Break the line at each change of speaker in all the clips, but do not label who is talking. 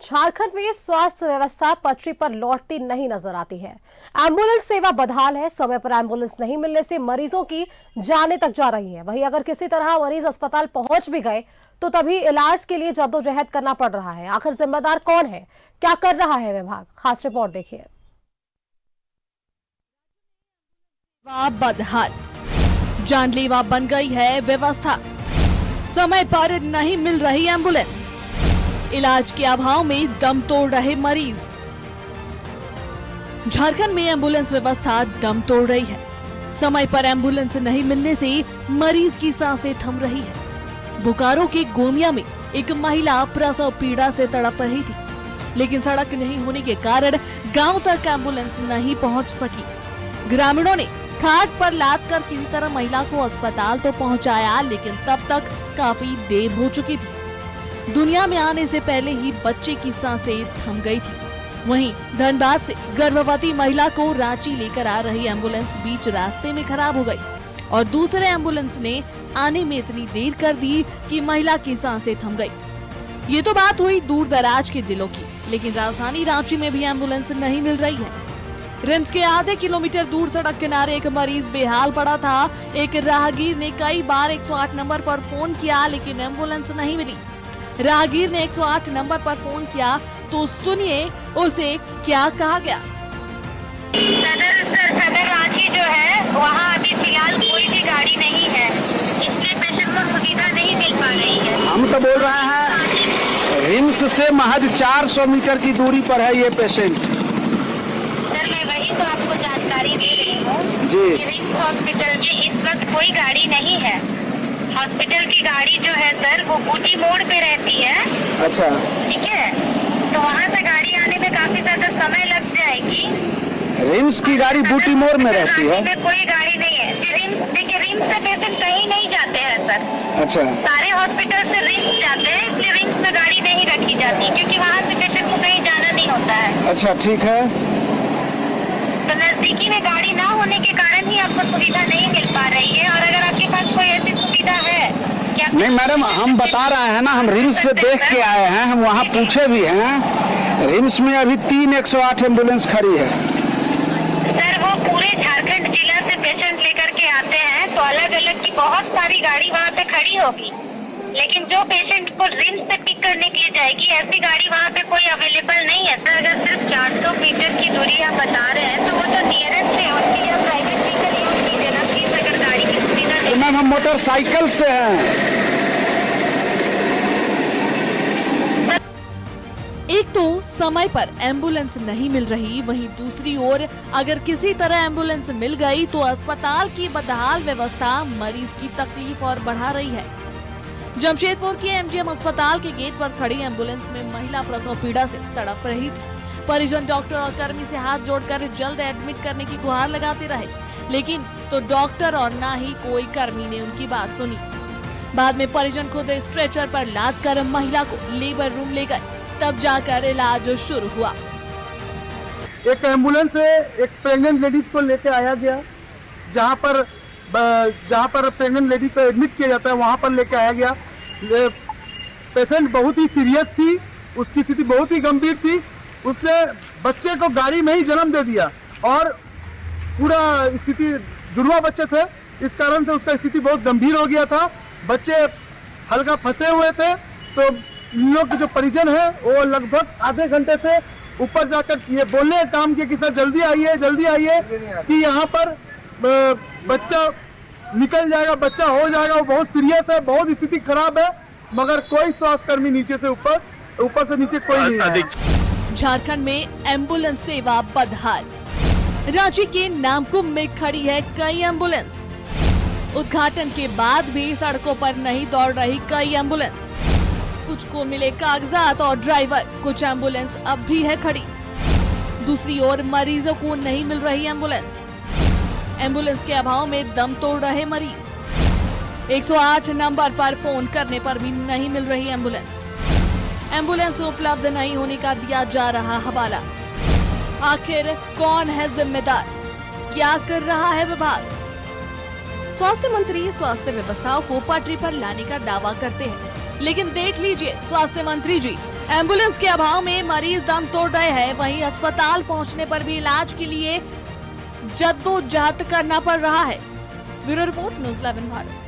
झारखंड में स्वास्थ्य व्यवस्था पटरी पर लौटती नहीं नजर आती है। एम्बुलेंस सेवा बदहाल है। समय पर एम्बुलेंस नहीं मिलने से मरीजों की जानें तक जा रही है। वहीं अगर किसी तरह मरीज अस्पताल पहुंच भी गए तो तभी इलाज के लिए जद्दोजहद करना पड़ रहा है। आखिर जिम्मेदार कौन है, क्या कर रहा है विभाग? खास रिपोर्ट देखिए।
बदहाल, जानलेवा बन गई है व्यवस्था। समय पर नहीं मिल रही एम्बुलेंस, इलाज के अभाव में दम तोड़ रहे मरीज। झारखंड में एम्बुलेंस व्यवस्था दम तोड़ रही है। समय पर एम्बुलेंस नहीं मिलने से मरीज की सांसें थम रही है। बोकारो के गोमिया में एक महिला प्रसव पीड़ा से तड़प रही थी, लेकिन सड़क नहीं होने के कारण गांव तक एम्बुलेंस नहीं पहुंच सकी। ग्रामीणों ने खाट पर लाद कर किसी तरह महिला को अस्पताल तो पहुंचाया, लेकिन तब तक काफी देर हो चुकी थी। दुनिया में आने से पहले ही बच्चे की सांसें थम गई थी। वहीं धनबाद से गर्भवती महिला को रांची लेकर आ रही एम्बुलेंस बीच रास्ते में खराब हो गई और दूसरे एम्बुलेंस ने आने में इतनी देर कर दी कि महिला की सांसें थम गई। ये तो बात हुई दूर दराज के जिलों की, लेकिन राजधानी रांची में भी एम्बुलेंस नहीं मिल रही है। रिम्स के आधे किलोमीटर दूर सड़क किनारे एक मरीज बेहाल पड़ा था। एक राहगीर ने कई बार 108 नंबर पर फोन किया, लेकिन एम्बुलेंस नहीं मिली। राहगीर ने 108 नंबर पर फोन किया तो सुनिए उसे क्या कहा गया।
सदर रांची जो है वहाँ अभी फिलहाल कोई भी गाड़ी नहीं है, इसलिए पेशेंट को सुविधा नहीं मिल पा रही है।
हम तो बोल रहे हैं रिम्स से महज 400 मीटर की दूरी पर है ये पेशेंट।
सर मैं वही तो आपको जानकारी दे रही हूँ
जी।
कि रिम्स हॉस्पिटल में इस वक्त कोई गाड़ी नहीं है। हॉस्पिटल की गाड़ी जो है सर वो बूटी मोड़ पे रहती है।
अच्छा,
ठीक है, तो वहाँ से गाड़ी आने में काफी ज्यादा समय लग जाएगी।
रिम्स की गाड़ी बूटी मोड़ में रहती है।
में कोई गाड़ी नहीं है। देखिए रिम्स से पेशेंट कहीं नहीं जाते हैं सर।
अच्छा,
सारे हॉस्पिटल से रिम्स जाते हैं, इसलिए रिम्स में गाड़ी नहीं रखी जाती, क्योंकि वहाँ से पेशेंट को कहीं जाना नहीं होता है।
अच्छा ठीक है।
तो नजदीकी में गाड़ी ना होने के कारण ही आपको सुविधा नहीं मिल पा रही है। और अगर आपके पास कोई ऐसी सुविधा है क्या?
नहीं मैडम, हम बता रहे हैं ना, हम रिम्स से देख के आए हैं, हम वहाँ पूछे भी हैं। रिम्स में अभी 3 108 एम्बुलेंस खड़ी है।
सर वो पूरे झारखंड जिला से पेशेंट लेकर के आते हैं, तो अलग अलग की बहुत सारी गाड़ी वहाँ पे खड़ी होगी, लेकिन जो पेशेंट को रिम्स से पिक करने के लिए जाएगी ऐसी गाड़ी वहाँ पे कोई अवेलेबल नहीं है। सर अगर सिर्फ 400 मीटर की दूरी आप बता रहे हैं तो वो तो नियरेस्ट है, उसके लिए प्राइवेट व्हीकल यूज कीजिए ना प्लीज, अगर गाड़ी की सुविधा
तो
नहीं।
मैम हम मोटरसाइकिल से हैं।
एक तो समय पर एम्बुलेंस नहीं मिल रही, वहीं दूसरी ओर अगर किसी तरह एम्बुलेंस मिल गई तो अस्पताल की बदहाल व्यवस्था मरीज की तकलीफ और बढ़ा रही है। जमशेदपुर के एमजीएम अस्पताल के गेट पर खड़ी एम्बुलेंस में महिला प्रसव पीड़ा से तड़प रही थी। परिजन डॉक्टर और कर्मी से हाथ जोड़कर जल्द एडमिट करने की गुहार लगाते रहे, लेकिन तो डॉक्टर और ना ही कोई कर्मी ने उनकी बात सुनी। बाद में परिजन खुद स्ट्रेचर पर लादकर महिला को लेबर रूम ले गए, तब जाकर इलाज शुरू हुआ।
एक एम्बुलेंस से एक प्रेग्नेंट लेडीज को लेके आया गया, जहां पर प्रेग्नेंट लेडी को एडमिट किया जाता है वहां पर लेके आया गया। पेशेंट बहुत ही सीरियस थी, उसकी स्थिति बहुत ही गंभीर थी। उसने बच्चे को गाड़ी में ही जन्म दे दिया और पूरा स्थिति जुड़वा बच्चे थे, इस कारण से उसका स्थिति बहुत गंभीर हो गया था। बच्चे हल्का फंसे हुए थे, तो इन लोग के जो परिजन है वो लगभग आधे घंटे से ऊपर जाकर ये बोलने का काम किया कि सर जल्दी आइए कि यहाँ पर बच्चा निकल जाएगा, बच्चा हो जाएगा। वो बहुत सीरियस है, बहुत स्थिति खराब है, मगर कोई स्वास्थ्यकर्मी नीचे से ऊपर से नीचे कोई नहीं है।
झारखंड में एम्बुलेंस सेवा बदहाल। रांची के नामकुम में खड़ी है कई एम्बुलेंस। उद्घाटन के बाद भी सड़कों पर नहीं दौड़ रही कई एम्बुलेंस। कुछ को मिले कागजात और ड्राइवर, कुछ एम्बुलेंस अब भी है खड़ी। दूसरी ओर मरीजों को नहीं मिल रही एम्बुलेंस। एम्बुलेंस के अभाव में दम तोड़ रहे मरीज। 108 नंबर पर फोन करने पर भी नहीं मिल रही एम्बुलेंस। एम्बुलेंस उपलब्ध नहीं होने का दिया जा रहा हवाला। आखिर कौन है जिम्मेदार, क्या कर रहा है विभाग? स्वास्थ्य मंत्री स्वास्थ्य व्यवस्थाओं को पटरी पर लाने का दावा करते हैं, लेकिन देख लीजिए स्वास्थ्य मंत्री जी एम्बुलेंस के अभाव में मरीज दम तोड़ रहे हैं, वहीं अस्पताल पहुंचने पर भी इलाज के लिए जद्दोजहद करना पड़ रहा है। Bureau report, news 11 Bharat.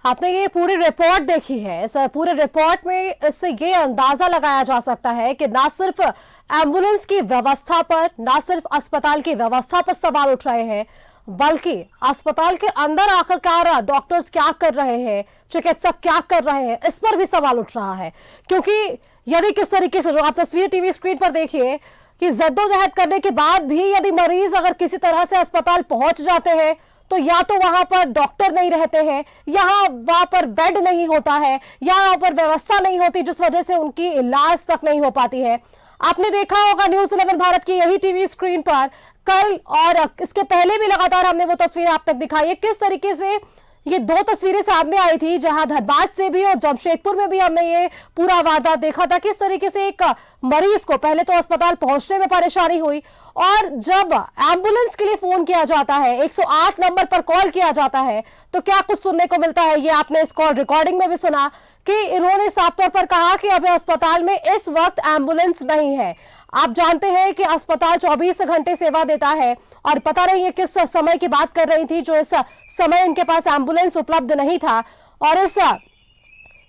आपने ये पूरी रिपोर्ट देखी है। इस पूरे रिपोर्ट में इससे ये अंदाजा लगाया जा सकता है कि ना सिर्फ एम्बुलेंस की व्यवस्था पर, ना सिर्फ अस्पताल की व्यवस्था पर सवाल उठ रहे हैं, बल्कि अस्पताल के अंदर आखिरकार डॉक्टर्स क्या कर रहे हैं, चिकित्सक क्या कर रहे हैं, इस पर भी सवाल उठ रहा है। क्योंकि यदि किस तरीके से, जो आप तस्वीर टीवी स्क्रीन पर देखिए, कि जद्दोजहद करने के बाद भी यदि मरीज अगर किसी तरह से अस्पताल पहुंच जाते हैं तो या तो वहां पर डॉक्टर नहीं रहते हैं, वहां पर बेड नहीं होता है, या वहां पर व्यवस्था नहीं होती, जिस वजह से उनकी इलाज तक नहीं हो पाती है। आपने देखा होगा न्यूज़ 11 भारत की यही टीवी स्क्रीन पर कल और इसके पहले भी लगातार हमने वो तस्वीर आप तक दिखाई है, किस तरीके से ये दो तस्वीरें सामने आई थी, जहां धनबाद से भी और जमशेदपुर में भी हमने ये पूरा वारदात देखा था। किस तरीके से एक मरीज को पहले तो अस्पताल पहुंचने में परेशानी हुई, और जब एम्बुलेंस के लिए फोन किया जाता है, 108 नंबर पर कॉल किया जाता है, तो क्या कुछ सुनने को मिलता है। ये आपने इस कॉल रिकॉर्डिंग में भी सुना कि इन्होंने साफ तौर पर कहा कि अभी अस्पताल में इस वक्त एम्बुलेंस नहीं है। आप जानते हैं कि अस्पताल 24 घंटे सेवा देता है, और पता नहीं ये किस समय की बात कर रही थी जो इस समय इनके पास एम्बुलेंस उपलब्ध नहीं था। और इस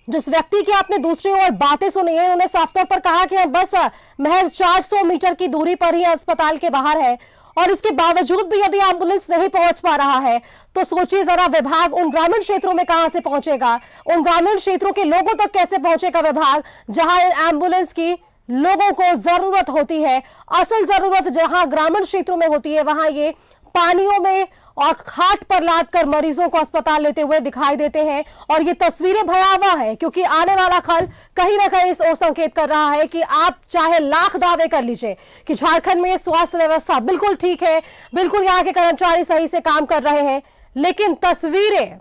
जिस व्यक्ति की आपने दूसरी ओर बातें सुनी है, उन्होंने साफ तौर पर कहा कि हम बस महज 400 मीटर की दूरी पर ही अस्पताल के बाहर है, और इसके बावजूद भी यदि एम्बुलेंस नहीं पहुंच पा रहा है तो सोचिए जरा, विभाग उन ग्रामीण क्षेत्रों में कहां से पहुंचेगा, उन ग्रामीण क्षेत्रों के लोगों तक कैसे पहुंचेगा विभाग, जहां एम्बुलेंस की लोगों को जरूरत होती है। असल जरूरत जहां ग्रामीण क्षेत्रों में होती है, वहां ये पानियों में और खाट पर लादकर मरीजों को अस्पताल लेते हुए दिखाई देते हैं। और ये तस्वीरें भयावह है, क्योंकि आने वाला कल कहीं ना कहीं इस ओर संकेत कर रहा है कि आप चाहे लाख दावे कर लीजिए कि झारखंड में स्वास्थ्य व्यवस्था बिल्कुल ठीक है, बिल्कुल यहाँ के कर्मचारी सही से काम कर रहे हैं, लेकिन तस्वीरें,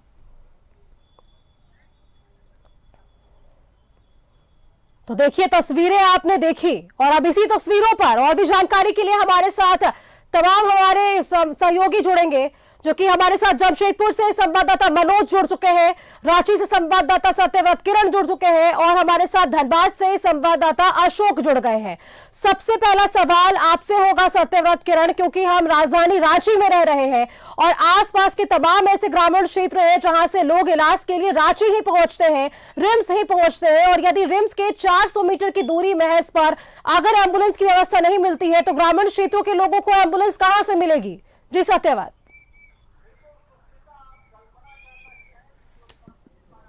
तो देखिए तस्वीरें आपने देखी, और अब इसी तस्वीरों पर और भी जानकारी के लिए हमारे साथ तमाम हमारे सहयोगी जुड़ेंगे, जो कि हमारे साथ जमशेदपुर से संवाददाता मनोज जुड़ चुके हैं, रांची से संवाददाता सत्यव्रत किरण जुड़ चुके हैं, और हमारे साथ धनबाद से संवाददाता अशोक जुड़ गए हैं। सबसे पहला सवाल आपसे होगा सत्यव्रत किरण, क्योंकि हम राजधानी रांची में रह रहे हैं और आसपास के तमाम ऐसे ग्रामीण क्षेत्र हैं जहां से लोग इलाज के लिए रांची ही पहुंचते हैं, रिम्स ही पहुंचते हैं, और यदि रिम्स के 400 मीटर की दूरी महज पर अगर एम्बुलेंस की व्यवस्था नहीं मिलती है तो ग्रामीण क्षेत्रों के लोगों को एम्बुलेंस कहां से मिलेगी। जी सत्यव्रत।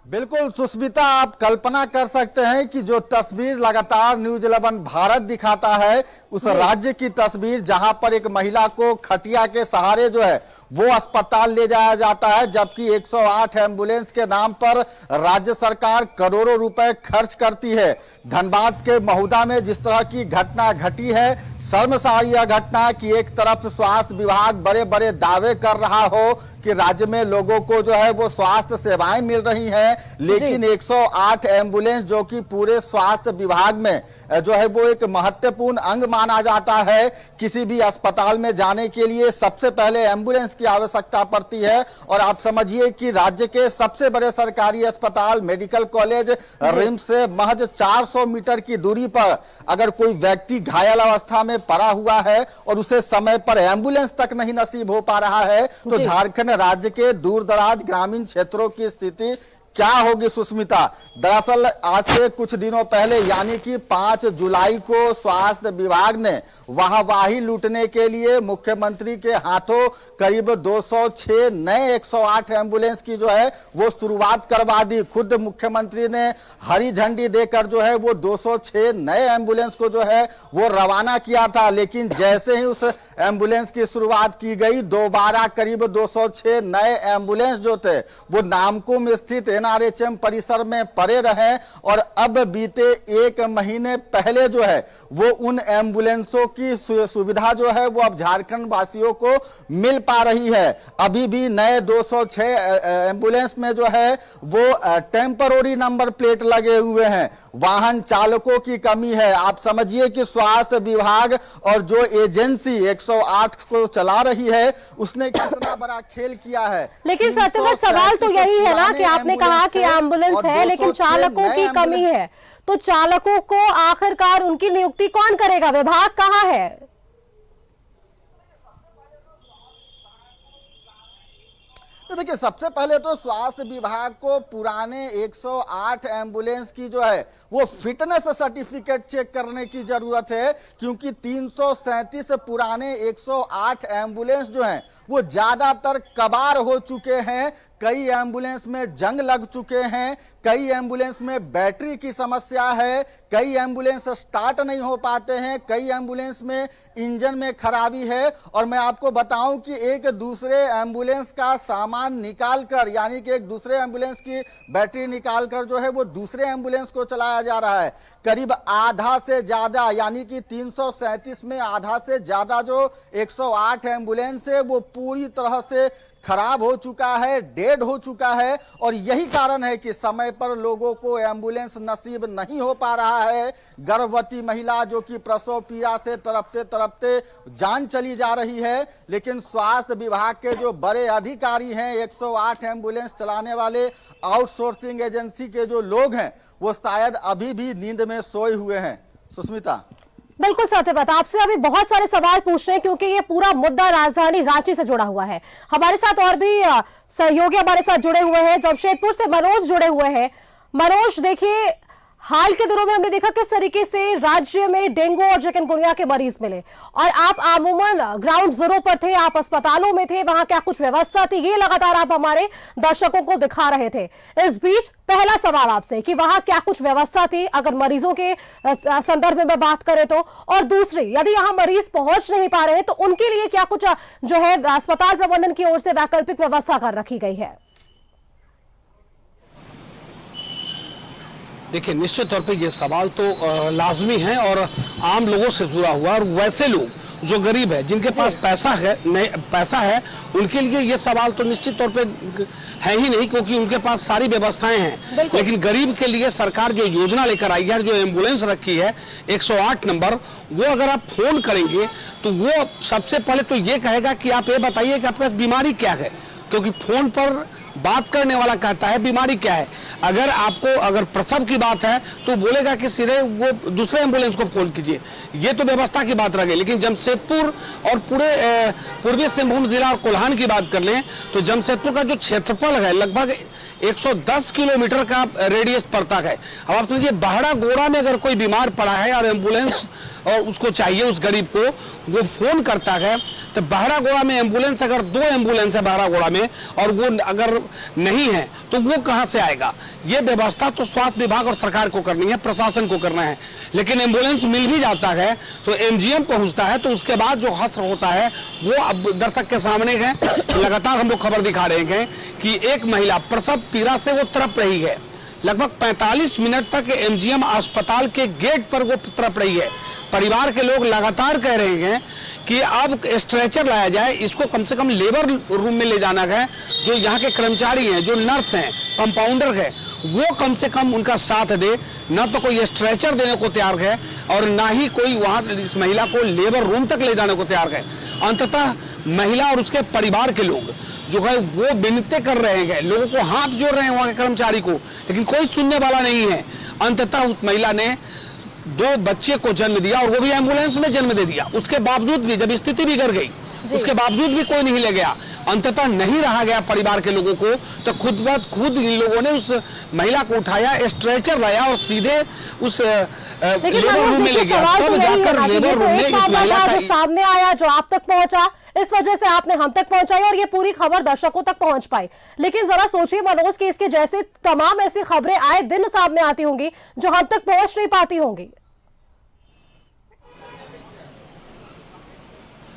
बिल्कुल सुस्मिता, आप कल्पना कर सकते हैं कि जो तस्वीर लगातार न्यूज़ 11 भारत दिखाता है, उस राज्य की तस्वीर जहां पर एक महिला को खटिया के सहारे जो है वो अस्पताल ले जाया जाता है, जबकि 108 एम्बुलेंस के नाम पर राज्य सरकार करोड़ों रुपए खर्च करती है। धनबाद के महुदा में जिस तरह की घटना घटी है, शर्मसार यह घटना कि एक तरफ स्वास्थ्य विभाग बड़े बड़े दावे कर रहा हो कि राज्य में लोगों को जो है वो स्वास्थ्य सेवाएं मिल रही हैं, लेकिन 108 एम्बुलेंस जो कि पूरे स्वास्थ्य विभाग में जो है वो एक महत्वपूर्ण अंग माना जाता है। किसी भी अस्पताल में जाने के लिए सबसे पहले एम्बुलेंस की आवश्यकता पड़ती है, और आप समझिए कि राज्य के सबसे बड़े सरकारी अस्पताल मेडिकल कॉलेज रिम्स से महज 400 मीटर की दूरी पर अगर कोई व्यक्ति घायल अवस्था में पड़ा हुआ है और उसे समय पर एम्बुलेंस तक नहीं नसीब हो पा रहा है, तो झारखंड राज्य के दूर दराज ग्रामीण क्षेत्रों की स्थिति क्या होगी सुस्मिता। दरअसल आज से कुछ दिनों पहले यानी कि 5 जुलाई को स्वास्थ्य विभाग ने वाहवाही लूटने के लिए मुख्यमंत्री के हाथों करीब 206 नए 108 एम्बुलेंस की जो है वो शुरुआत करवा दी। खुद मुख्यमंत्री ने हरी झंडी देकर जो है वो 206 नए एम्बुलेंस को जो है वो रवाना किया था, लेकिन जैसे ही उस एम्बुलेंस की शुरुआत की गई, दोबारा करीब 206 नए एम्बुलेंस जो थे वो नामकुम स्थित एनआरएचएम परिसर में पड़े रहे और अब बीते 1 महीने पहले जो है वो उन एम्बुलेंसों की सुविधा जो है वो अब झारखंड वासियों को मिल पा रही है। अभी भी नए 206 एम्बुलेंस में जो है वो टेम्पररी नंबर प्लेट लगे हुए हैं। वाहन चालकों की कमी है। आप समझिए कि स्वास्थ्य विभाग और जो एजेंसी 108 को चला रही है उसने कितना बड़ा खेल किया है।
लेकिन सत्यव्रत सवाल तो यही है ना कि आपने कहा कि एम्बुलेंस है लेकिन चालकों की कमी है, तो चालकों को आखिरकार उनकी नियुक्ति कौन करेगा? विभाग कहाँ है?
तो देखिए, सबसे पहले तो स्वास्थ्य विभाग को पुराने 108 एम्बुलेंस की जो है वो फिटनेस सर्टिफिकेट चेक करने की जरूरत है, क्योंकि 337 पुराने 108 एम्बुलेंस जो हैं वो ज्यादातर कबाड़ हो चुके हैं। कई एम्बुलेंस में जंग लग चुके हैं, कई एम्बुलेंस में बैटरी की समस्या है, कई एम्बुलेंस स्टार्ट नहीं हो पाते हैं, कई एम्बुलेंस में इंजन में खराबी है। और मैं आपको बताऊं कि एक दूसरे एम्बुलेंस का सामान निकालकर, यानी कि एक दूसरे एम्बुलेंस की बैटरी निकालकर जो है वो दूसरे एम्बुलेंस को चलाया जा रहा है। करीब आधा से ज्यादा, यानी कि 337 में आधा से ज्यादा जो 108 एम्बुलेंस है वो पूरी तरह से खराब हो चुका है, डेड हो चुका है। और यही कारण है कि समय पर लोगों को एम्बुलेंस नसीब नहीं हो पा रहा है। गर्भवती महिला जो कि प्रसव पीड़ा से तड़पते तड़पते जान चली जा रही है। लेकिन स्वास्थ्य विभाग के जो बड़े अधिकारी हैं, 108 एम्बुलेंस चलाने वाले आउटसोर्सिंग एजेंसी के जो लोग हैं, वो शायद अभी भी नींद में सोए हुए हैं। सुष्मिता।
बिल्कुल सत्यव्रत, आपसे अभी बहुत सारे सवाल पूछ रहे हैं क्योंकि ये पूरा मुद्दा राजधानी रांची से जुड़ा हुआ है। हमारे साथ और भी सहयोगी हमारे साथ जुड़े हुए हैं। जमशेदपुर से मनोज जुड़े हुए हैं। मनोज, देखिए, हाल के दिनों में हमने देखा किस तरीके से राज्य में डेंगू और चिकनगुनिया के मरीज मिले, और आप अमूमन ग्राउंड जीरो पर थे, आप अस्पतालों में थे, वहां क्या कुछ व्यवस्था थी, ये लगातार आप हमारे दर्शकों को दिखा रहे थे। इस बीच पहला सवाल आपसे कि वहां क्या कुछ व्यवस्था थी अगर मरीजों के संदर्भ में बात करें तो, और दूसरी, यदि यहां मरीज पहुंच नहीं पा रहे हैं तो उनके लिए क्या कुछ जो है अस्पताल प्रबंधन की ओर से वैकल्पिक व्यवस्था कर रखी गई है?
देखिए, निश्चित तौर पे ये सवाल तो लाजमी है और आम लोगों से जुड़ा हुआ, और वैसे लोग जो गरीब है, जिनके पास पैसा है उनके लिए ये सवाल तो निश्चित तौर पे है ही नहीं, क्योंकि उनके पास सारी व्यवस्थाएं हैं। लेकिन गरीब के लिए सरकार जो योजना लेकर आई है, जो एम्बुलेंस रखी है 108 नंबर, वो अगर आप फोन करेंगे तो वो सबसे पहले तो ये कहेगा कि आप ये बताइए कि आपके पास बीमारी क्या है, क्योंकि फोन पर बात करने वाला कहता है बीमारी क्या है। अगर प्रसव की बात है तो बोलेगा कि सीधे वो दूसरे एम्बुलेंस को फोन कीजिए। ये तो व्यवस्था की बात रह गई। लेकिन जमशेदपुर और पूरे पूर्वी सिंहभूम जिला और कोल्हान की बात कर लें तो जमशेदपुर का जो क्षेत्रफल है लगभग 110 किलोमीटर का रेडियस पड़ता है। अब आप समझिए, बाहड़ा गोड़ा में अगर कोई बीमार पड़ा है और एम्बुलेंस और उसको चाहिए, उस गरीब को, वो फोन करता है, तो बाहड़ागोड़ा में एम्बुलेंस, अगर 2 एम्बुलेंस है बाहड़ागोड़ा में और वो अगर नहीं है तो वो कहां से आएगा? ये व्यवस्था तो स्वास्थ्य विभाग और सरकार को करनी है, प्रशासन को करना है। लेकिन एम्बुलेंस मिल भी जाता है तो एमजीएम पहुंचता है, तो उसके बाद जो हश्र होता है वो अब दर्शक के सामने है। लगातार हम लोग खबर दिखा रहे हैं कि एक महिला प्रसव पीड़ा से वो तड़प रही है। लगभग 45 मिनट तक एमजीएम अस्पताल के गेट पर वो तड़प रही है। परिवार के लोग लगातार कह रहे हैं कि अब स्ट्रेचर लाया जाए, इसको कम से कम लेबर रूम में ले जाना है। जो यहाँ के कर्मचारी हैं, जो नर्स हैं, कंपाउंडर है, वो कम से कम उनका साथ दे। न तो कोई स्ट्रेचर देने को तैयार है और ना ही कोई वहां इस महिला को लेबर रूम तक ले जाने को तैयार है। अंततः महिला और उसके परिवार के लोग जो है वो विनती कर रहे हैं, लोगों को हाथ जोड़ रहे हैं वहां के कर्मचारी को, लेकिन कोई सुनने वाला नहीं है। अंततः उस महिला ने 2 बच्चे को जन्म दिया और वो भी एम्बुलेंस में जन्म दे दिया। उसके बावजूद भी, जब स्थिति बिगड़ गई, उसके बावजूद भी कोई नहीं ले गया। अंततः नहीं रहा गया परिवार के लोगों को, तो खुद इन लोगों ने उस महिला को उठाया, स्ट्रेचर लाया और सीधे उस लेबर रूम में ले गया। तब जाकर लेबर रूम में इस महिला का
सामने आया, जो आप तक पहुंचा, इस वजह से आपने हम तक पहुंचाई और ये पूरी खबर दर्शकों तक पहुंच पाई। लेकिन जरा सोचिए मनोज कि इसके जैसे तमाम ऐसी खबरें आए दिन सामने आती होंगी जो हम तक पहुंच नहीं पाती होंगी।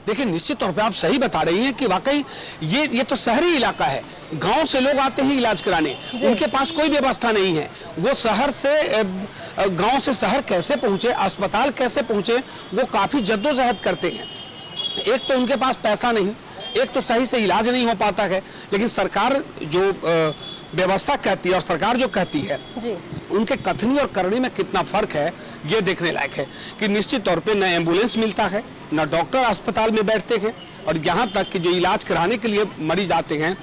देखिए निश्चित तौर पे आप सही बता रही हैं कि वाकई ये तो शहरी इलाका है, गांव से लोग आते हैं इलाज कराने, उनके पास कोई व्यवस्था नहीं है। वो शहर से गांव से शहर कैसे पहुंचे, अस्पताल कैसे पहुंचे, वो काफी जद्दोजहद करते हैं। एक तो उनके पास पैसा नहीं, एक तो सही से इलाज नहीं हो पाता है। लेकिन सरकार जो व्यवस्था कहती है और सरकार जो कहती है उनके कथनी और करनी में कितना फर्क है ये देखने लायक है कि निश्चित तौर पे न एम्बुलेंस मिलता है, न डॉक्टर अस्पताल में बैठते हैं, और यहाँ तक कि जो इलाज कराने के लिए मरीज आते हैं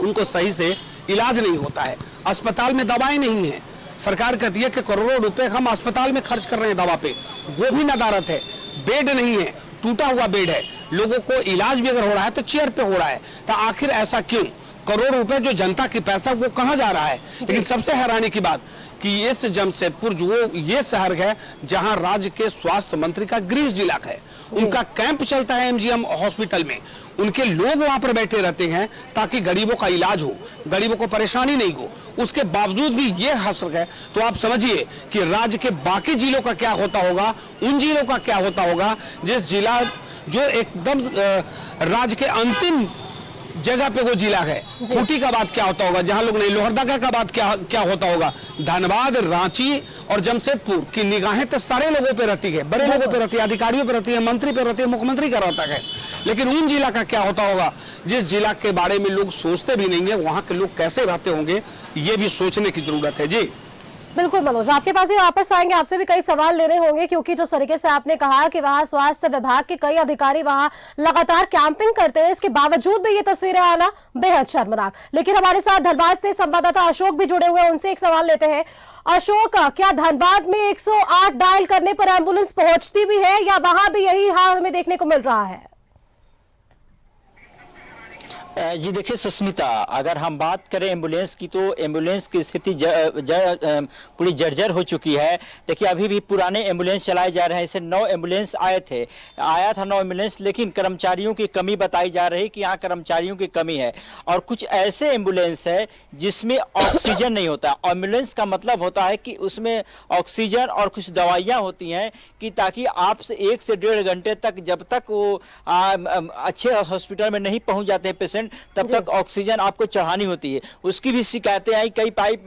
उनको सही से इलाज नहीं होता है। अस्पताल में दवाएं नहीं है। सरकार कहती है कि करोड़ों रुपए हम अस्पताल में खर्च कर रहे हैं दवा पे, वो भी नदारत है। बेड नहीं है, टूटा हुआ बेड है, लोगों को इलाज भी अगर हो रहा है तो चेयर पे हो रहा है। तो आखिर ऐसा क्यों? करोड़ रुपए जो जनता की पैसा वो कहां जा रहा है? लेकिन सबसे हैरानी की बात कि इस जमशेदपुर जो ये शहर है जहां राज्य के स्वास्थ्य मंत्री का गृह जिला है, उनका कैंप चलता है एमजीएम हॉस्पिटल में, उनके लोग वहां पर बैठे रहते हैं ताकि गरीबों का इलाज हो, गरीबों को परेशानी नहीं हो। उसके बावजूद भी ये हसर है, तो आप समझिए कि राज्य के बाकी जिलों का क्या होता होगा, उन जिलों का क्या होता होगा जिस जिला जो एकदम राज्य के अंतिम जगह पे वो जिला है। खूंटी का बात क्या होता होगा, जहां लोग नहीं, लोहरदगा का बात क्या होता होगा। धनबाद, रांची और जमशेदपुर की निगाहें तो सारे लोगों पे रहती है, बड़े लोगों पे रहती है, अधिकारियों पे रहती है, मंत्री पे रहती है, मुख्यमंत्री का रहता है। लेकिन उन जिला का क्या होता होगा जिस जिला के बारे में लोग सोचते भी नहीं है, वहां के लोग कैसे रहते होंगे, ये भी सोचने की जरूरत है। जी
बिल्कुल मनोज, आपके पास ही वापस आएंगे, आपसे भी कई सवाल लेने होंगे, क्योंकि जो तरीके से आपने कहा कि वहां स्वास्थ्य विभाग के कई अधिकारी वहां लगातार कैंपिंग करते हैं, इसके बावजूद भी ये तस्वीरें आना बेहद शर्मनाक। लेकिन हमारे साथ धनबाद से संवाददाता अशोक भी जुड़े हुए हैं, उनसे एक सवाल लेते हैं। अशोक, क्या धनबाद में 108 डायल करने पर एम्बुलेंस पहुंचती भी है या वहां भी यही हाल हमें देखने को मिल रहा है?
जी देखिए सुस्मिता, अगर हम बात करें एम्बुलेंस की तो एम्बुलेंस की स्थिति पूरी जर्जर हो चुकी है। देखिए अभी भी पुराने एम्बुलेंस चलाए जा रहे हैं, इसे 9 एम्बुलेंस आया था 9 एम्बुलेंस, लेकिन कर्मचारियों की कमी बताई जा रही है कि यहाँ कर्मचारियों की कमी है। और कुछ ऐसे एम्बुलेंस है जिसमें ऑक्सीजन नहीं होता। एम्बुलेंस का मतलब होता है कि उसमें ऑक्सीजन और कुछ दवाइयाँ होती हैं कि ताकि आप 1 से 1.5 घंटे तक, जब तक वो अच्छे हॉस्पिटल में नहीं पहुँच जाते हैं पेशेंट, तब तक ऑक्सीजन आपको चढ़ानी होती है। उसकी भी शिकायतें आई, कई पाइप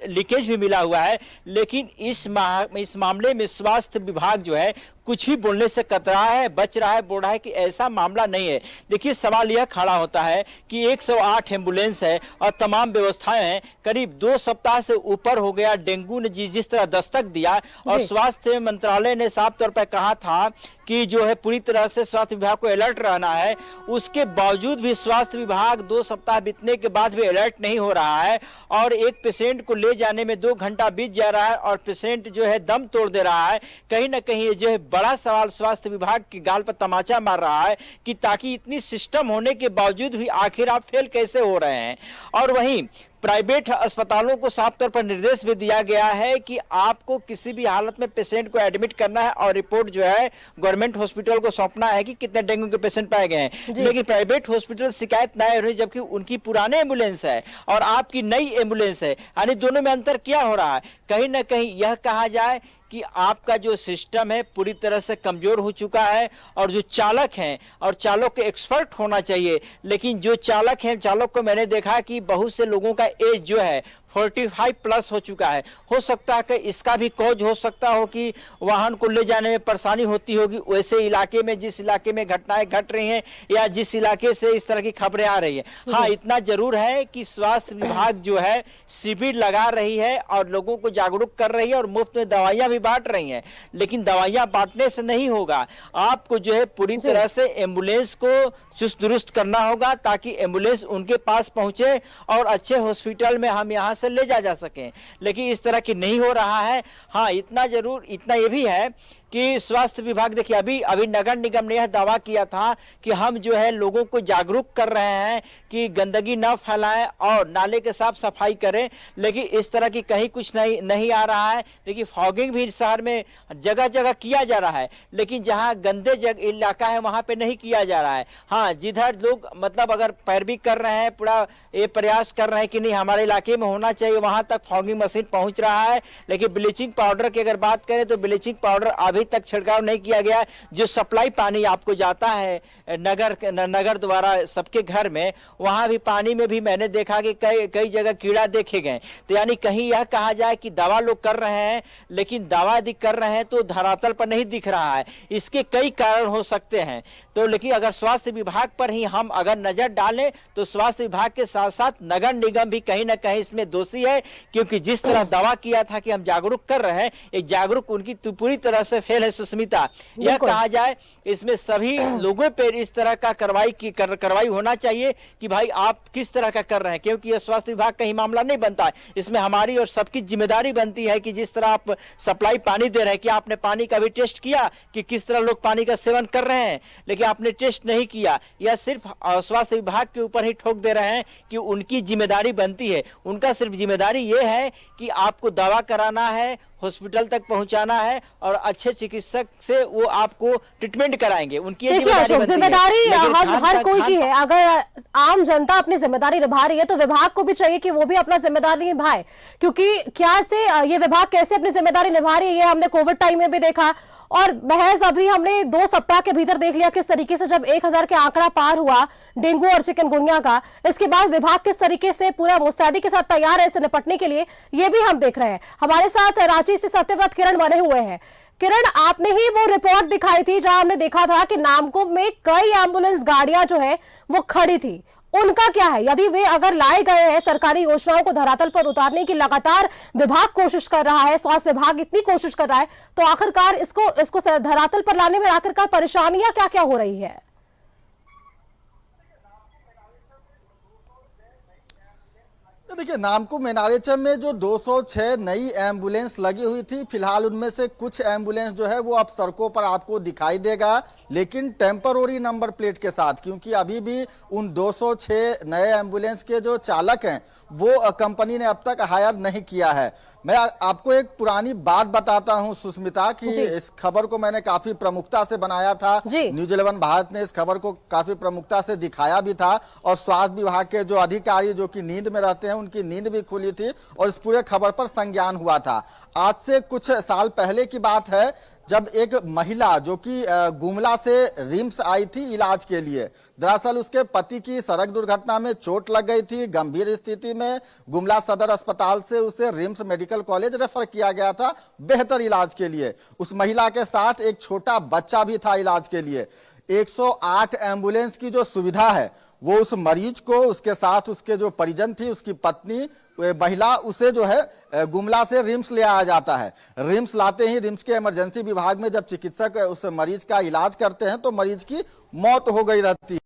लीकेज भी मिला हुआ है। लेकिन इस मामले में स्वास्थ्य विभाग जो है कुछ भी बोलने से कतरा है, बच रहा है, बोल रहा है कि ऐसा मामला नहीं है। देखिए सवाल यह खड़ा होता है कि 108 एम्बुलेंस है और तमाम व्यवस्थाएं हैं, करीब 2 सप्ताह से ऊपर हो गया। डेंगू ने जिस तरह दस्तक दिया और स्वास्थ्य मंत्रालय ने साफ तौर पर कहा था कि जो है पूरी तरह से स्वास्थ्य विभाग को अलर्ट रहना है, उसके बावजूद भी स्वास्थ्य विभाग 2 सप्ताह बीतने के बाद भी अलर्ट नहीं हो रहा है। और एक पेशेंट को ले जाने में 2 घंटा बीत जा रहा है और पेशेंट जो है दम तोड़ दे रहा है। कहीं ना कहीं जो है बड़ा सवाल स्वास्थ्य विभाग के गाल पर तमाचा मार रहा है कि ताकि इतनी सिस्टम होने के बावजूद भी आखिर आप फेल कैसे हो रहे हैं। और वहीं प्राइवेट अस्पतालों को साफ तौर पर निर्देश भी दिया गया है कि आपको किसी भी हालत में पेशेंट को एडमिट करना है और रिपोर्ट जो है गवर्नमेंट हॉस्पिटल को सौंपना है कि कितने डेंगू के पेशेंट पाए गए हैं। लेकिन प्राइवेट हॉस्पिटल शिकायत न हो रही, जबकि उनकी पुराने एम्बुलेंस है और आपकी नई एम्बुलेंस है, यानी दोनों में अंतर क्या हो रहा है? कहीं ना कहीं यह कहा जाए कि आपका जो सिस्टम है पूरी तरह से कमजोर हो चुका है और जो चालक हैं, और चालक के एक्सपर्ट होना चाहिए, लेकिन जो चालक हैं, चालक को मैंने देखा कि बहुत से लोगों का एज जो है 45 प्लस हो चुका है। हो सकता है कि इसका भी कॉज हो सकता हो कि वाहन को ले जाने में परेशानी होती होगी वैसे इलाके में, जिस इलाके में घटनाएं घट रही हैं या जिस इलाके से इस तरह की खबरें आ रही हैं। हाँ, इतना जरूर है कि स्वास्थ्य विभाग जो है शिविर लगा रही है और लोगों को जागरूक कर रही है और मुफ्त में दवाइयां भी बांट रही हैं। लेकिन दवाइयां बांटने से नहीं होगा, आपको जो है पूरी तरह से एम्बुलेंस को चुस्त दुरुस्त करना होगा ताकि एम्बुलेंस उनके पास पहुंचे और अच्छे हॉस्पिटल में हम यहाँ से ले जा सकें। लेकिन इस तरह की नहीं हो रहा है। हाँ, इतना ये भी है कि स्वास्थ्य विभाग, देखिए अभी नगर निगम ने यह दावा किया था कि हम जो है लोगों को जागरूक कर रहे हैं कि गंदगी न फैलाएं और नाले के साफ सफाई करें, लेकिन इस तरह की कहीं कुछ नहीं आ रहा है। देखिए फॉगिंग भी कई शहर में जगह जगह किया जा रहा है, लेकिन जहां गंदे इलाका है वहां पे नहीं किया जा रहा है। हाँ, जिधर लोग मतलब अगर पैरवी कर रहे हैं, पूरा ये प्रयास कर रहे हैं कि नहीं हमारे इलाके में होना चाहिए, वहां तक फॉगिंग मशीन पहुंच रहा है। लेकिन ब्लीचिंग पाउडर की अगर बात करें तो ब्लीचिंग पाउडर अभी तक छिड़काव नहीं किया गया है। जो सप्लाई पानी आपको जाता है नगर द्वारा सबके घर में, वहां भी पानी में भी मैंने देखा कि कई जगह कीड़ा देखे गए। तो यानी कहीं यह कहा जाए कि दवा लोग कर रहे हैं, लेकिन दवा यदि कर रहे हैं तो धरातल पर नहीं दिख रहा है। इसके कई कारण हो सकते हैं। तो लेकिन अगर स्वास्थ्य विभाग पर ही हम अगर नजर डालें तो स्वास्थ्य विभाग के साथ साथ नगर निगम भी कहीं ना कहीं इसमें दोषी है, क्योंकि जिस तरह दावा किया था कि हम जागरूक कर रहे हैं, एक जागरूक उनकी पूरी तरह से फेल है। सुस्मिता, यह कहा जाए इसमें सभी लोगों पर इस तरह का कार्रवाई होना चाहिए कि भाई आप किस तरह का कर रहे हैं, क्योंकि यह स्वास्थ्य विभाग का ही मामला नहीं बनता है। इसमें हमारी और सबकी जिम्मेदारी बनती है कि जिस तरह आप सप्लाई पानी दे रहे हैं, कि आपने पानी का भी टेस्ट किया कि किस तरह लोग पानी का सेवन कर रहे हैं, लेकिन आपने टेस्ट नहीं किया। यह सिर्फ स्वास्थ्य विभाग के ऊपर ही ठोक दे रहे हैं कि उनकी जिम्मेदारी बनती है। उनका सिर्फ जिम्मेदारी यह है कि आपको दवा कराना है, हॉस्पिटल तक पहुंचाना है और अच्छे चिकित्सक से वो आपको ट्रीटमेंट कराएंगे। उनकी
जिम्मेदारी हर कोई की है। अगर आम जनता अपनी जिम्मेदारी निभा रही है तो विभाग को भी चाहिए कि वो भी अपना जिम्मेदारी निभाए, क्योंकि क्या से ये विभाग कैसे अपनी जिम्मेदारी निभा रही है ये हमने कोविड टाइम में भी देखा, और महज अभी हमने 2 सप्ताह के भीतर देख लिया किस तरीके से जब 1000 के आंकड़ा पार हुआ डेंगू और चिकनगुनिया का, इसके बाद विभाग किस तरीके से पूरा मुस्तैदी के साथ तैयार है इससे निपटने के लिए, ये भी हम देख रहे हैं। हमारे साथ रांची से सत्यव्रत किरण बने हुए हैं। किरण, आपने ही वो रिपोर्ट दिखाई थी जहां हमने देखा था कि नामकुम में कई एम्बुलेंस गाड़ियां जो है वो खड़ी थी, उनका क्या है? यदि वे अगर लाए गए हैं, सरकारी योजनाओं को धरातल पर उतारने की लगातार विभाग कोशिश कर रहा है, स्वास्थ्य विभाग इतनी कोशिश कर रहा है, तो आखिरकार इसको धरातल पर लाने में आखिरकार परेशानियां क्या क्या हो रही है?
तो देखिए, नामकुम एनआरएचएम में जो 206 नई एम्बुलेंस लगी हुई थी, फिलहाल उनमें से कुछ एम्बुलेंस जो है वो अब सड़कों पर आपको दिखाई देगा, लेकिन टेम्पररी नंबर प्लेट के साथ, क्योंकि अभी भी उन 206 नए एम्बुलेंस के जो चालक हैं वो कंपनी ने अब तक हायर नहीं किया है। मैं आपको एक पुरानी बात बताता हूं सुस्मिता, कि इस खबर को मैंने काफी प्रमुखता से बनाया था, न्यूज 11 भारत ने इस खबर को काफी प्रमुखता से दिखाया भी था, और स्वास्थ्य विभाग के जो अधिकारी जो कि नींद में रहते हैं उनकी नींद भी खुली थी और इस पूरे खबर पर संज्ञान हुआ था। आज से कुछ साल पहले की बात है, जब एक महिला जो कि गुमला से रिम्स आई थी इलाज के लिए। दरअसल उसके पति की सड़क दुर्घटना में चोट लग गई थी, गंभीर स्थिति में गुमला सदर अस्पताल से उसे रिम्स मेडिकल कॉलेज रेफर किया गया था बेहतर इलाज के लिए। उस महिला के साथ एक छोटा बच्चा भी था इलाज के लिए। 108 एम्बुलेंस की जो सुविधा है वो उस मरीज को, उसके साथ उसके जो परिजन थी, उसकी पत्नी महिला, उसे जो है गुमला से रिम्स ले आया जाता है। रिम्स लाते ही रिम्स के इमरजेंसी विभाग में जब चिकित्सक उस मरीज का इलाज करते हैं तो मरीज की मौत हो गई रहती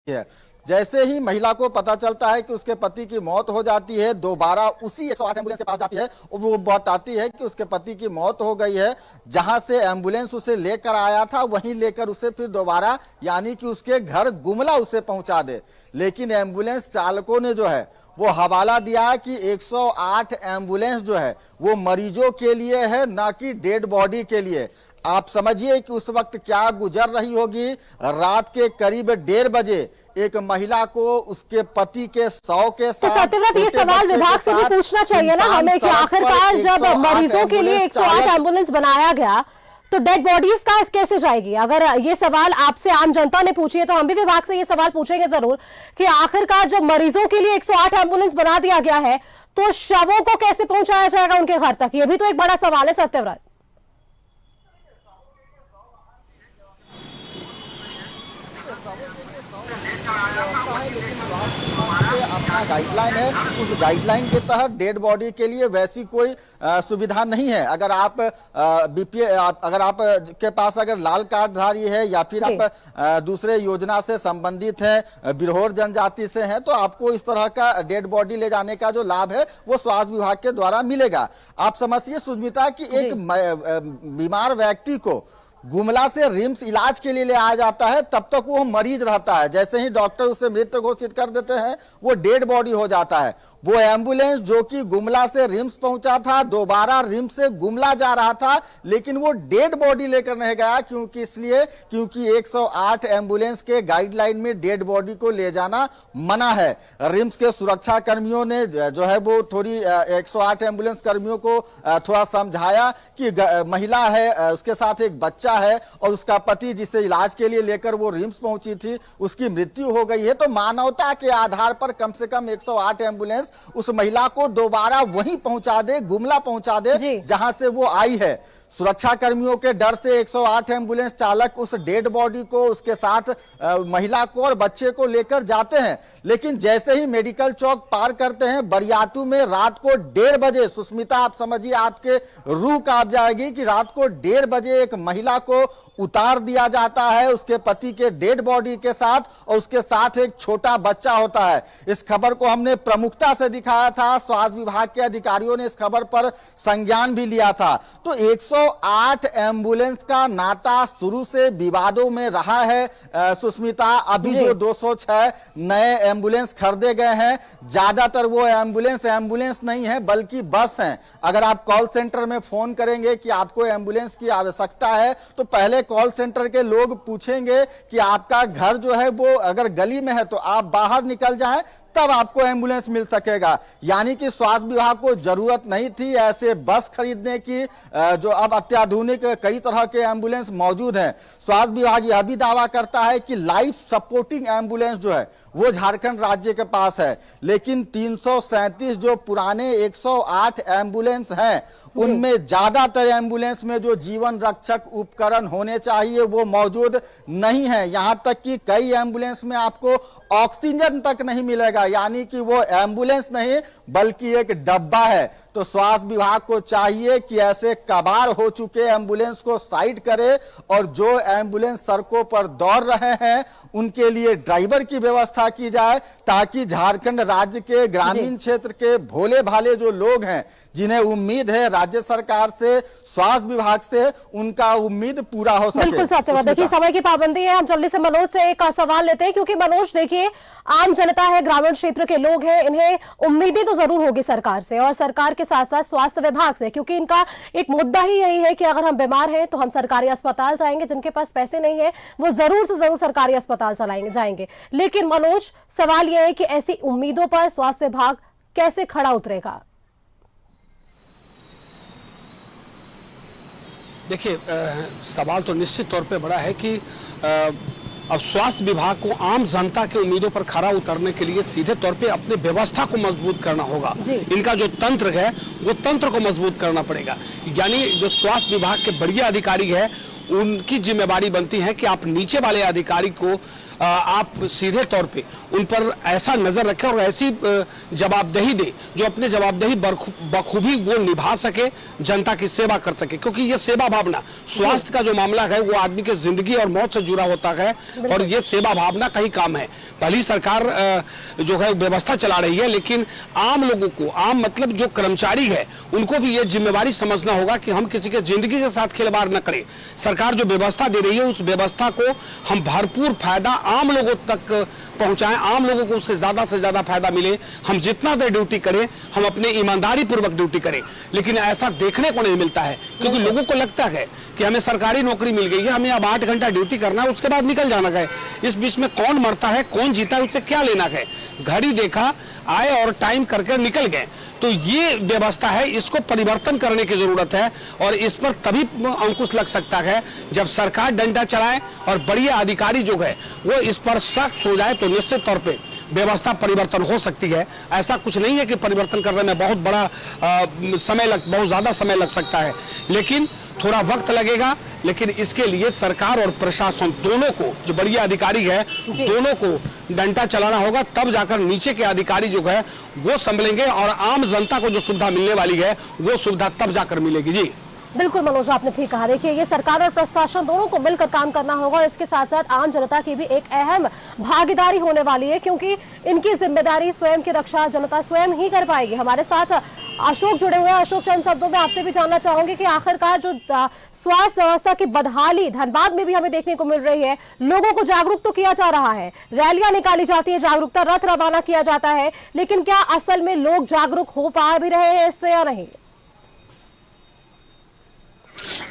है। जैसे ही महिला को पता चलता है कि उसके पति की मौत हो जाती है, दोबारा उसी 108 एम्बुलेंस के पास जाती है और वो बताती है कि उसके पति की मौत हो गई है। जहां से एम्बुलेंस उसे लेकर आया था वहीं लेकर उसे फिर दोबारा यानी कि उसके घर गुमला उसे पहुंचा दे। लेकिन एम्बुलेंस चालकों ने जो है वो हवाला दिया कि 108 एम्बुलेंस जो है वो मरीजों के लिए है, ना कि डेड बॉडी के लिए। आप समझिए कि उस वक्त क्या गुजर रही होगी। रात के करीब 1:30 बजे एक महिला को उसके पति के 100 के साथ,
तो सत्यव्रत ये सवाल विभाग से भी पूछना चाहिए ना हमें कि आखिरकार जब मरीजों के लिए 108 एम्बुलेंस बनाया गया तो डेड बॉडीज का कैसे जाएगी? अगर ये सवाल आपसे आम जनता ने पूछी है तो हम भी विभाग से ये सवाल पूछेंगे जरूर कि आखिरकार जब मरीजों के लिए 108 एम्बुलेंस बना दिया गया है तो शवों को कैसे पहुंचाया जाएगा उनके घर तक? ये भी तो एक बड़ा सवाल है सत्यव्रत।
अपना गाइडलाइन है, उस गाइडलाइन के तहत डेड बॉडी के लिए वैसी कोई सुविधा नहीं है। अगर आप अगर आप के पास अगर लाल कार्डधारी है या फिर आप दूसरे योजना से संबंधित हैं, बिरहोर जनजाति से हैं, तो आपको इस तरह का डेड बॉडी ले जाने का जो लाभ है वो स्वास्थ्य विभाग के द्वारा मिलेगा। आप समझिए सुस्मिता कि एक बीमार व्यक्ति को गुमला से रिम्स इलाज के लिए ले आया जाता है, तब तक वो मरीज रहता है। जैसे ही डॉक्टर उसे मृत घोषित कर देते हैं वो डेड बॉडी हो जाता है। वो एम्बुलेंस जो कि गुमला से रिम्स पहुंचा था, दोबारा रिम्स से गुमला जा रहा था, लेकिन वो डेड बॉडी लेकर नहीं गया। क्योंकि 108 एम्बुलेंस के गाइडलाइन में डेड बॉडी को ले जाना मना है। रिम्स के सुरक्षा कर्मियों ने जो है वो थोड़ी 108 एम्बुलेंस कर्मियों को थोड़ा समझाया कि महिला है, उसके साथ एक बच्चा है और उसका पति जिसे इलाज के लिए लेकर वो रिम्स पहुंची थी उसकी मृत्यु हो गई है। तो मानवता के आधार पर कम से कम 108 एम्बुलेंस उस महिला को दोबारा वहीं पहुंचा दे, गुमला पहुंचा दे जहां से वो आई है। सुरक्षा कर्मियों के डर से 108 एम्बुलेंस चालक उस डेड बॉडी को, उसके साथ महिला को और बच्चे को लेकर जाते हैं, लेकिन जैसे ही मेडिकल चौक पार करते हैं बरियातू में रात को 1:30 बजे, सुस्मिता आप समझिए आपके रूह कांप जाएगी कि रात को 1:30 बजे एक महिला को उतार दिया जाता है उसके पति के डेड बॉडी के साथ, और उसके साथ एक छोटा बच्चा होता है। इस खबर को हमने प्रमुखता से दिखाया था, स्वास्थ्य विभाग के अधिकारियों ने इस खबर पर संज्ञान भी लिया था। तो 108 एम्बुलेंस का नाता शुरू से विवादों में रहा है सुस्मिता। अभी जो 206 नए एम्बुलेंस खरीदे गए हैं, ज्यादातर वो एम्बुलेंस नहीं है बल्कि बस हैं। अगर आप कॉल सेंटर में फोन करेंगे कि आपको एम्बुलेंस की आवश्यकता है, तो पहले कॉल सेंटर के लोग पूछेंगे कि आपका घर जो है वो अगर गली में है तो आप बाहर निकल जाएं, तब आपको एम्बुलेंस मिल सकेगा। यानी कि स्वास्थ्य विभाग को जरूरत नहीं थी ऐसे बस खरीदने की, जो अब अत्याधुनिक कई तरह के एम्बुलेंस मौजूद हैं। स्वास्थ्य विभाग यह भी दावा करता है कि लाइफ सपोर्टिंग एम्बुलेंस जो है वो झारखंड राज्य के पास है, लेकिन 337 जो पुराने 108 एम्बुलेंस हैं उनमें ज्यादातर एम्बुलेंस में जो जीवन रक्षक उपकरण होने चाहिए वो मौजूद नहीं है। यहां तक कि कई एम्बुलेंस में आपको ऑक्सीजन तक नहीं मिलेगा, यानी कि वो एम्बुलेंस नहीं बल्कि एक डब्बा है। तो स्वास्थ्य विभाग को चाहिए कि ऐसे कबाड़ हो चुके एम्बुलेंस को साइड करे और जो एम्बुलेंस सड़कों पर दौड़ रहे हैं उनके लिए ड्राइवर की व्यवस्था की जाए, ताकि झारखंड राज्य के ग्रामीण क्षेत्र के भोले भाले जो लोग हैं जिन्हें उम्मीद है राज्य सरकार से, स्वास्थ्य विभाग से, उनका उम्मीद पूरा हो सके।
बिल्कुल सत्यवाद। देखिए समय की पाबंदी है, हम जल्दी से मनोज से एक सवाल लेते हैं, क्योंकि मनोज देखिए आम जनता है, ग्रामीण क्षेत्र के लोग हैं, इन्हें उम्मीदें तो जरूर होगी सरकार से और सरकार के साथ साथ स्वास्थ्य विभाग से, क्योंकि इनका एक मुद्दा ही यही है कि अगर हम बीमार हैं तो हम सरकारी अस्पताल जाएंगे, जिनके पास पैसे नहीं है वो जरूर से जरूर सरकारी अस्पताल जाएंगे। लेकिन मनोज सवाल यह है कि ऐसी उम्मीदों पर स्वास्थ्य विभाग कैसे खड़ा उतरेगा?
देखिए सवाल तो निश्चित तौर पे बड़ा है कि अब स्वास्थ्य विभाग को आम जनता के उम्मीदों पर खरा उतरने के लिए सीधे तौर पे अपने व्यवस्था को मजबूत करना होगा। इनका जो तंत्र है वो तंत्र को मजबूत करना पड़ेगा। यानी जो स्वास्थ्य विभाग के बढ़िया अधिकारी है उनकी जिम्मेदारी बनती है कि आप नीचे वाले अधिकारी को आप सीधे तौर पे उन पर ऐसा नजर रखें और ऐसी जवाबदेही दे जो अपने जवाबदेही बखूबी वो निभा सके, जनता की सेवा कर सके। क्योंकि ये सेवा भावना, स्वास्थ्य का जो मामला है वो आदमी के जिंदगी और मौत से जुड़ा होता है और ये सेवा भावना का ही काम है। पहली सरकार जो है व्यवस्था चला रही है, लेकिन आम लोगों को, आम मतलब जो कर्मचारी है उनको भी ये जिम्मेवारी समझना होगा कि हम किसी के जिंदगी के साथ खिलवाड़ न करें। सरकार जो व्यवस्था दे रही है उस व्यवस्था को हम भरपूर फायदा आम लोगों तक पहुंचाएं, आम लोगों को उससे ज्यादा फायदा मिले। हम जितना देर ड्यूटी करें हम अपने ईमानदारी पूर्वक ड्यूटी करें, लेकिन ऐसा देखने को नहीं मिलता है क्योंकि लोगों को लगता है कि हमें सरकारी नौकरी मिल गई है, हमें अब 8 घंटा ड्यूटी करना है, उसके बाद निकल जाना है। इस बीच में कौन मरता है कौन जीता है उससे क्या लेना है। घड़ी देखा, आए और टाइम करके निकल गए। तो ये व्यवस्था है, इसको परिवर्तन करने की जरूरत है और इस पर तभी अंकुश लग सकता है जब सरकार डंडा चलाए और बढ़िया अधिकारी जो है वो इस पर सख्त हो जाए, तो निश्चित तौर पे व्यवस्था परिवर्तन हो सकती है। ऐसा कुछ नहीं है कि परिवर्तन करने में बहुत ज्यादा समय लग सकता है, लेकिन थोड़ा वक्त लगेगा। लेकिन इसके लिए सरकार और प्रशासन दोनों को, जो बढ़िया अधिकारी है दोनों को डंडा चलाना होगा, तब जाकर नीचे के अधिकारी जो है वो संभलेंगे और आम जनता को जो सुविधा मिलने वाली है वो सुविधा तब जाकर मिलेगी। जी
बिल्कुल मनोज, आपने ठीक कहा। देखिए ये सरकार और प्रशासन दोनों को मिलकर काम करना होगा और इसके साथ साथ आम जनता की भी एक अहम भागीदारी होने वाली है, क्योंकि इनकी जिम्मेदारी स्वयं की रक्षा जनता स्वयं ही कर पाएगी। हमारे साथ अशोक जुड़े हुए हैं। अशोक, चंद शब्दों में आपसे भी जानना चाहूंगी कि आखिरकार जो स्वास्थ्य व्यवस्था की बदहाली धनबाद में भी हमें देखने को मिल रही है, लोगों को जागरूक तो किया जा रहा है, रैलियां निकाली जाती है, जागरूकता रथ रवाना किया जाता है, लेकिन क्या असल में लोग जागरूक हो पा भी रहे हैं इससे या नहीं?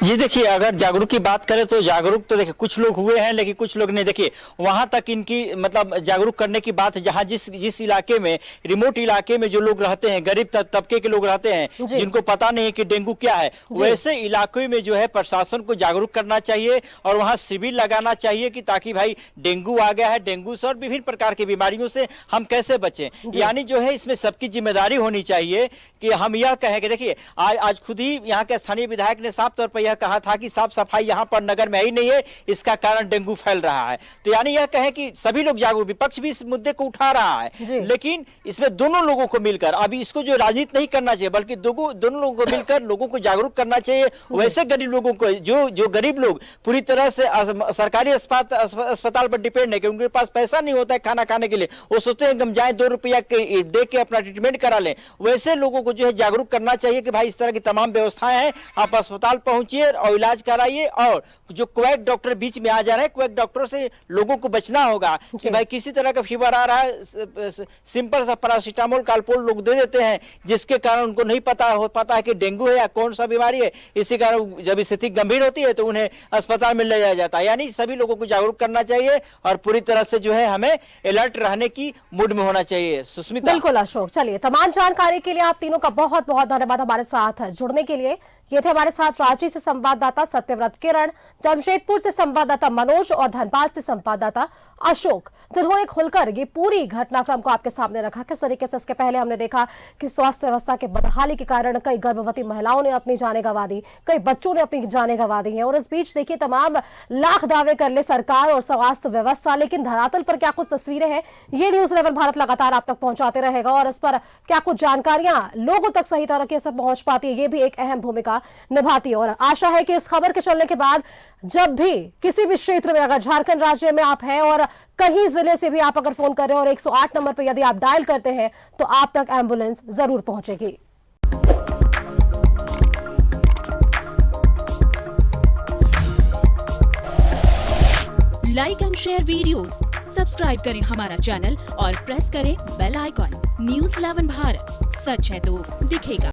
जी देखिए, अगर जागरूक की बात करें तो जागरूक तो देखिए कुछ लोग हुए हैं, लेकिन कुछ लोग नहीं। देखिए वहां तक इनकी मतलब जागरूक करने की बात है जहां जिस इलाके में, रिमोट इलाके में जो लोग रहते हैं, गरीब तबके के लोग रहते हैं, जिनको पता नहीं है कि डेंगू क्या है, वैसे इलाके में जो है प्रशासन को जागरूक करना चाहिए और वहां शिविर लगाना चाहिए कि ताकि भाई डेंगू आ गया है, डेंगू से और विभिन्न प्रकार की बीमारियों से हम कैसे बचें। यानी जो है इसमें सबकी जिम्मेदारी होनी चाहिए कि हम यह कहें कि देखिए आज खुद ही यहाँ के स्थानीय विधायक ने साफ तौर पर यह कहा था कि साफ सफाई यहाँ पर नगर में ही नहीं है, इसका कारण डेंगू फैल रहा है। तो यानी यह कहें कि सभी लोग जागरूक, विपक्ष भी इस मुद्दे को उठा रहा है, लेकिन इसमें दोनों लोगों को मिलकर, अभी इसको जो राजनीति नहीं करना चाहिए बल्कि दोनों लोगों को मिलकर लोगों को जागरूक करना चाहिए। वैसे गरीब लोगों को, जो गरीब लोग पूरी तरह से सरकारी अस्पताल पर डिपेंड है कि उनके पास पैसा नहीं होता है खाना खाने के लिए, वो सोचते हैं कि हम जाए 2 रुपया दे के अपना ट्रीटमेंट करा लें, वैसे लोगों को जो है जागरूक करना चाहिए कि भाई इस तरह की तमाम व्यवस्थाएं हैं, आप अस्पताल पहुंचिए और इलाज कराइए। और जो क्वैक डॉक्टर बीच में आ जा रहे हैं, क्वैक डॉक्टरों से लोगों को बचना होगा कि भाई किसी तरह का फीवर आ रहा है, सिंपल सा पैरासीटामोल कालपोल लोग दे देते हैं, जिसके कारण उनको नहीं पता हो पाता है कि डेंगू है या कौन सा बीमारी है। इसी कारण जब स्थिति गंभीर होती है तो उन्हें अस्पताल में ले जाया जाता है। यानी सभी लोगों को जागरूक करना चाहिए और पूरी तरह से जो है हमें अलर्ट रहने की मूड में होना चाहिए। सुस्मिता।
बिल्कुल अशोक, चलिए तमाम जानकारी के लिए आप तीनों का बहुत बहुत धन्यवाद हमारे साथ जुड़ने के लिए। ये थे हमारे साथ रांची से संवाददाता सत्यव्रत किरण, जमशेदपुर से संवाददाता मनोज और धनबाद से संवाददाता अशोक, जिन्होंने खुलकर ये पूरी घटनाक्रम को आपके सामने रखा। किस तरीके से इसके पहले हमने देखा कि स्वास्थ्य व्यवस्था के बदहाली के कारण कई गर्भवती महिलाओं ने अपनी जानें गंवा दी, कई बच्चों ने अपनी जानें गंवा दी हैं, और इस बीच देखिए तमाम लाख दावे कर ले सरकार और स्वास्थ्य व्यवस्था, लेकिन धरातल पर क्या कुछ तस्वीरें हैं ये न्यूज 11 भारत लगातार आप तक पहुंचाते रहेगा, और इस पर क्या कुछ जानकारियां लोगों तक सही तरीके से पहुंच पाती है ये भी एक अहम भूमिका निभाती है। और आशा है कि इस खबर के चलने के बाद जब भी किसी भी क्षेत्र में, अगर झारखंड राज्य में आप हैं और कहीं जिले से भी आप अगर फोन कर रहे हैं और 108 नंबर पर यदि आप डायल करते हैं तो आप तक एम्बुलेंस जरूर पहुंचेगी।
Like and share videos, subscribe करें हमारा चैनल और प्रेस करें बेल आइकॉन। न्यूज़ 11 भारत, सच है तो दिखेगा।